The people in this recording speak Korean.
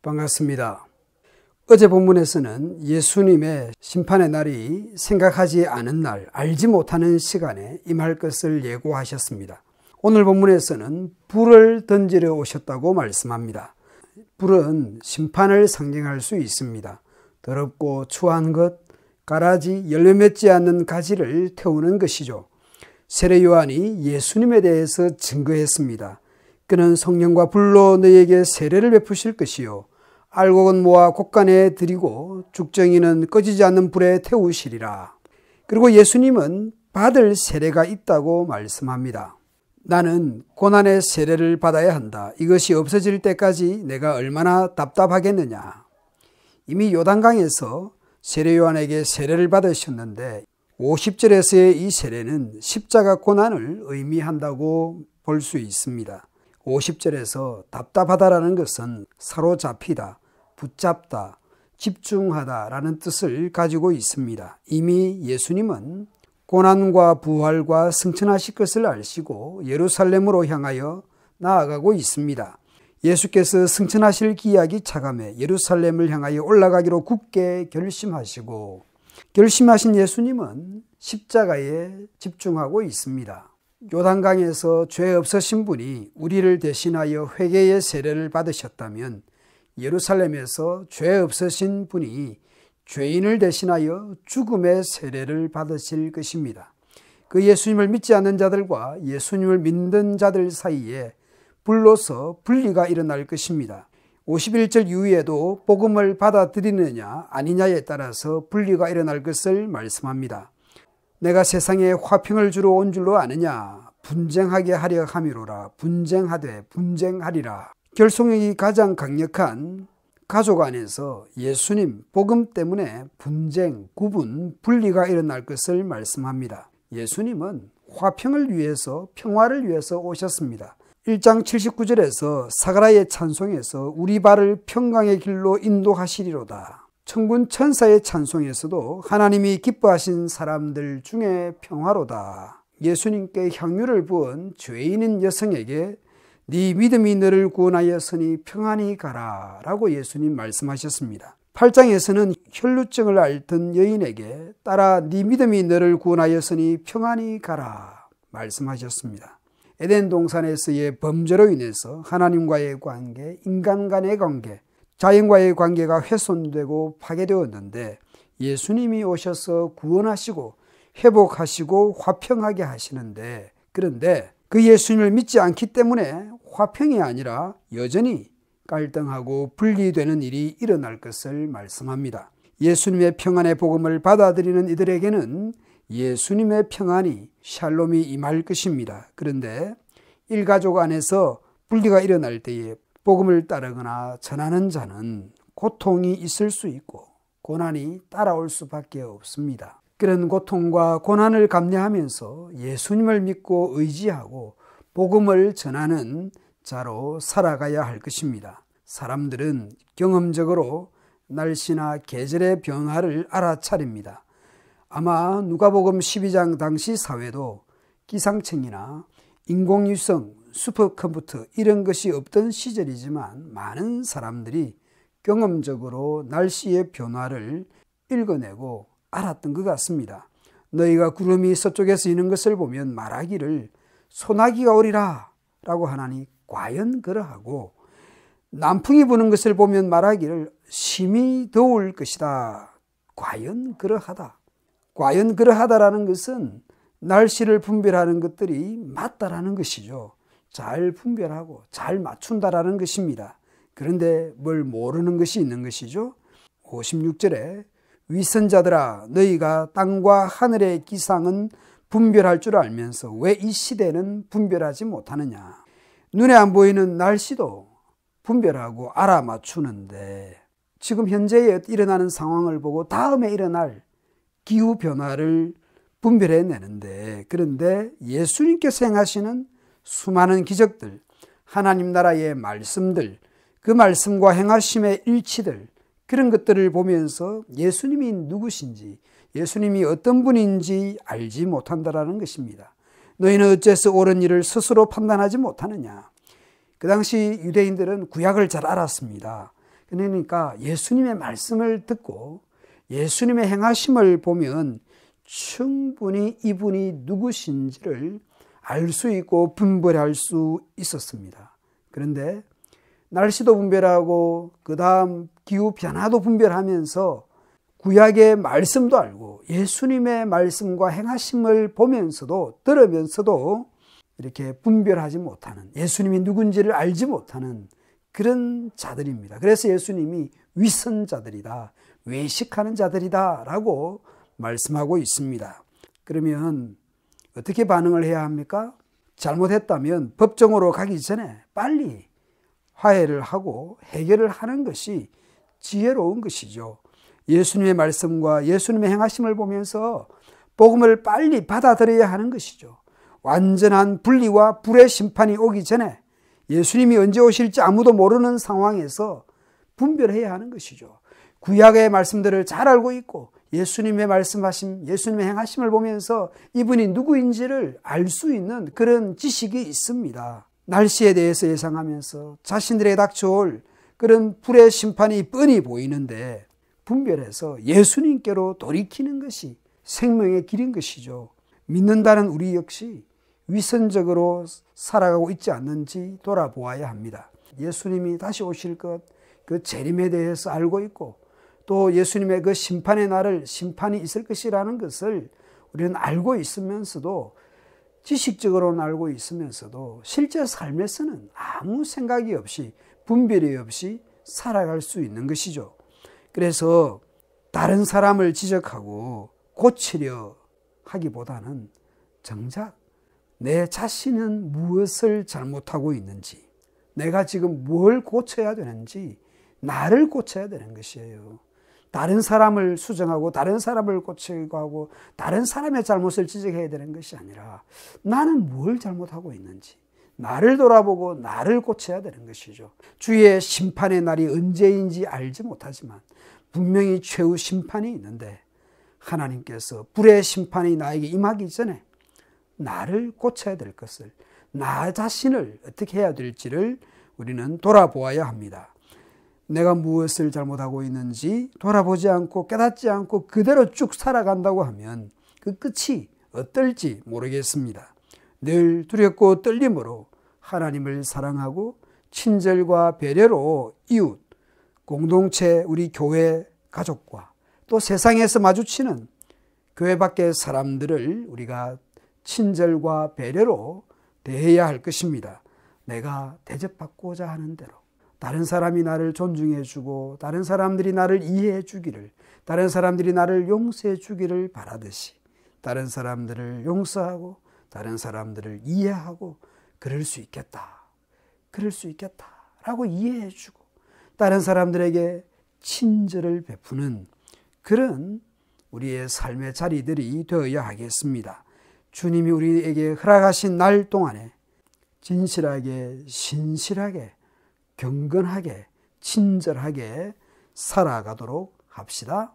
반갑습니다. 어제 본문에서는 예수님의 심판의 날이 생각하지 않은 날, 알지 못하는 시간에 임할 것을 예고하셨습니다. 오늘 본문에서는 불을 던지러 오셨다고 말씀합니다. 불은 심판을 상징할 수 있습니다. 더럽고 추한 것, 가라지, 열매 맺지 않는 가지를 태우는 것이죠. 세례 요한이 예수님에 대해서 증거했습니다. 그는 성령과 불로 너희에게 세례를 베푸실 것이요 알곡은 모아 곳간에 들이고 죽정이는 꺼지지 않는 불에 태우시리라. 그리고 예수님은 받을 세례가 있다고 말씀합니다. 나는 고난의 세례를 받아야 한다. 이것이 없어질 때까지 내가 얼마나 답답하겠느냐. 이미 요단강에서 세례 요한에게 세례를 받으셨는데 50절에서의 이 세례는 십자가 고난을 의미한다고 볼 수 있습니다. 50절에서 답답하다라는 것은 사로잡히다, 붙잡다, 집중하다라는 뜻을 가지고 있습니다. 이미 예수님은 고난과 부활과 승천하실 것을 아시고 예루살렘으로 향하여 나아가고 있습니다. 예수께서 승천하실 기약이 차감해 예루살렘을 향하여 올라가기로 굳게 결심하신 예수님은 십자가에 집중하고 있습니다. 요단강에서 죄 없으신 분이 우리를 대신하여 회개의 세례를 받으셨다면 예루살렘에서 죄 없으신 분이 죄인을 대신하여 죽음의 세례를 받으실 것입니다. 그 예수님을 믿지 않는 자들과 예수님을 믿는 자들 사이에 불로서 분리가 일어날 것입니다. 51절 이후에도 복음을 받아들이느냐 아니냐에 따라서 분리가 일어날 것을 말씀합니다. 내가 세상에 화평을 주러 온 줄로 아느냐 분쟁하게 하려 함이로라. 분쟁하리라. 결속력이 가장 강력한 가족 안에서 예수님 복음 때문에 분쟁, 구분, 분리가 일어날 것을 말씀합니다. 예수님은 화평을 위해서 평화를 위해서 오셨습니다. 1장 79절에서 사가랴의 찬송에서 우리 발을 평강의 길로 인도하시리로다. 천군 천사의 찬송에서도 하나님이 기뻐하신 사람들 중에 평화로다. 예수님께 향유를 부은 죄인인 여성에게 네 믿음이 너를 구원하였으니 평안히 가라 라고 예수님 말씀하셨습니다. 8장에서는 혈루증을 앓던 여인에게 따라 네 믿음이 너를 구원하였으니 평안히 가라 말씀하셨습니다. 에덴 동산에서의 범죄로 인해서 하나님과의 관계, 인간 간의 관계, 자연과의 관계가 훼손되고 파괴되었는데 예수님이 오셔서 구원하시고 회복하시고 화평하게 하시는데, 그런데 그 예수님을 믿지 않기 때문에 화평이 아니라 여전히 갈등하고 분리되는 일이 일어날 것을 말씀합니다. 예수님의 평안의 복음을 받아들이는 이들에게는 예수님의 평안이 샬롬이 임할 것입니다. 그런데 일가족 안에서 분리가 일어날 때에 복음을 따르거나 전하는 자는 고통이 있을 수 있고 고난이 따라올 수밖에 없습니다. 그런 고통과 고난을 감내하면서 예수님을 믿고 의지하고 복음을 전하는 자로 살아가야 할 것입니다. 사람들은 경험적으로 날씨나 계절의 변화를 알아차립니다. 아마 누가복음 12장 당시 사회도 기상청이나 인공위성, 슈퍼컴퓨터 이런 것이 없던 시절이지만 많은 사람들이 경험적으로 날씨의 변화를 읽어내고 알았던 것 같습니다. 너희가 구름이 서쪽에서 이는 것을 보면 말하기를 소나기가 오리라 라고 하나니 과연 그러하고, 남풍이 부는 것을 보면 말하기를 심히 더울 것이다. 과연 그러하다. 과연 그러하다라는 것은 날씨를 분별하는 것들이 맞다라는 것이죠. 잘 분별하고 잘 맞춘다라는 것입니다. 그런데 뭘 모르는 것이 있는 것이죠. 56절에 위선자들아 너희가 땅과 하늘의 기상은 분별할 줄 알면서 왜 이 시대는 분별하지 못하느냐. 눈에 안 보이는 날씨도 분별하고 알아맞추는데 지금 현재에 일어나는 상황을 보고 다음에 일어날 기후변화를 분별해내는데, 그런데 예수님께서 행하시는 수많은 기적들, 하나님 나라의 말씀들, 그 말씀과 행하심의 일치들, 그런 것들을 보면서 예수님이 누구신지, 예수님이 어떤 분인지 알지 못한다라는 것입니다. 너희는 어째서 옳은 일을 스스로 판단하지 못하느냐. 그 당시 유대인들은 구약을 잘 알았습니다. 그러니까 예수님의 말씀을 듣고 예수님의 행하심을 보면 충분히 이분이 누구신지를 알 수 있고 분별할 수 있었습니다. 그런데 날씨도 분별하고 그 다음 기후 변화도 분별하면서 구약의 말씀도 알고 예수님의 말씀과 행하심을 보면서도 들으면서도 이렇게 분별하지 못하는, 예수님이 누군지를 알지 못하는 그런 자들입니다. 그래서 예수님이 위선자들이다, 외식하는 자들이다 라고 말씀하고 있습니다. 그러면 어떻게 반응을 해야 합니까? 잘못했다면 법정으로 가기 전에 빨리 화해를 하고 해결을 하는 것이 지혜로운 것이죠. 예수님의 말씀과 예수님의 행하심을 보면서 복음을 빨리 받아들여야 하는 것이죠. 완전한 분리와 불의 심판이 오기 전에, 예수님이 언제 오실지 아무도 모르는 상황에서 분별해야 하는 것이죠. 구약의 말씀들을 잘 알고 있고 예수님의 말씀하심, 예수님의 행하심을 보면서 이분이 누구인지를 알 수 있는 그런 지식이 있습니다. 날씨에 대해서 예상하면서 자신들에게 닥쳐올 그런 불의 심판이 뻔히 보이는데 분별해서 예수님께로 돌이키는 것이 생명의 길인 것이죠. 믿는다는 우리 역시 위선적으로 살아가고 있지 않는지 돌아보아야 합니다. 예수님이 다시 오실 것, 그 재림에 대해서 알고 있고 또 예수님의 그 심판의 날을, 심판이 있을 것이라는 것을 우리는 알고 있으면서도, 지식적으로는 알고 있으면서도 실제 삶에서는 아무 생각이 없이, 분별이 없이 살아갈 수 있는 것이죠. 그래서 다른 사람을 지적하고 고치려 하기보다는 정작 내 자신은 무엇을 잘못하고 있는지, 내가 지금 뭘 고쳐야 되는지, 나를 고쳐야 되는 것이에요. 다른 사람을 수정하고 다른 사람을 고치고 하고 다른 사람의 잘못을 지적해야 되는 것이 아니라 나는 뭘 잘못하고 있는지 나를 돌아보고 나를 고쳐야 되는 것이죠. 주의 심판의 날이 언제인지 알지 못하지만 분명히 최후 심판이 있는데 하나님께서 불의 심판이 나에게 임하기 전에 나를 고쳐야 될 것을, 나 자신을 어떻게 해야 될지를 우리는 돌아보아야 합니다. 내가 무엇을 잘못하고 있는지 돌아보지 않고 깨닫지 않고 그대로 쭉 살아간다고 하면 그 끝이 어떨지 모르겠습니다. 늘 두렵고 떨림으로 하나님을 사랑하고 친절과 배려로 이웃, 공동체, 우리 교회 가족과 또 세상에서 마주치는 교회 밖의 사람들을 우리가 친절과 배려로 대해야 할 것입니다. 내가 대접받고자 하는 대로 다른 사람이 나를 존중해 주고 다른 사람들이 나를 이해해 주기를, 다른 사람들이 나를 용서해 주기를 바라듯이 다른 사람들을 용서하고 다른 사람들을 이해하고 그럴 수 있겠다, 그럴 수 있겠다 라고 이해해 주고 다른 사람들에게 친절을 베푸는 그런 우리의 삶의 자리들이 되어야 하겠습니다. 주님이 우리에게 허락하신 날 동안에 진실하게, 신실하게, 경건하게, 친절하게 살아가도록 합시다.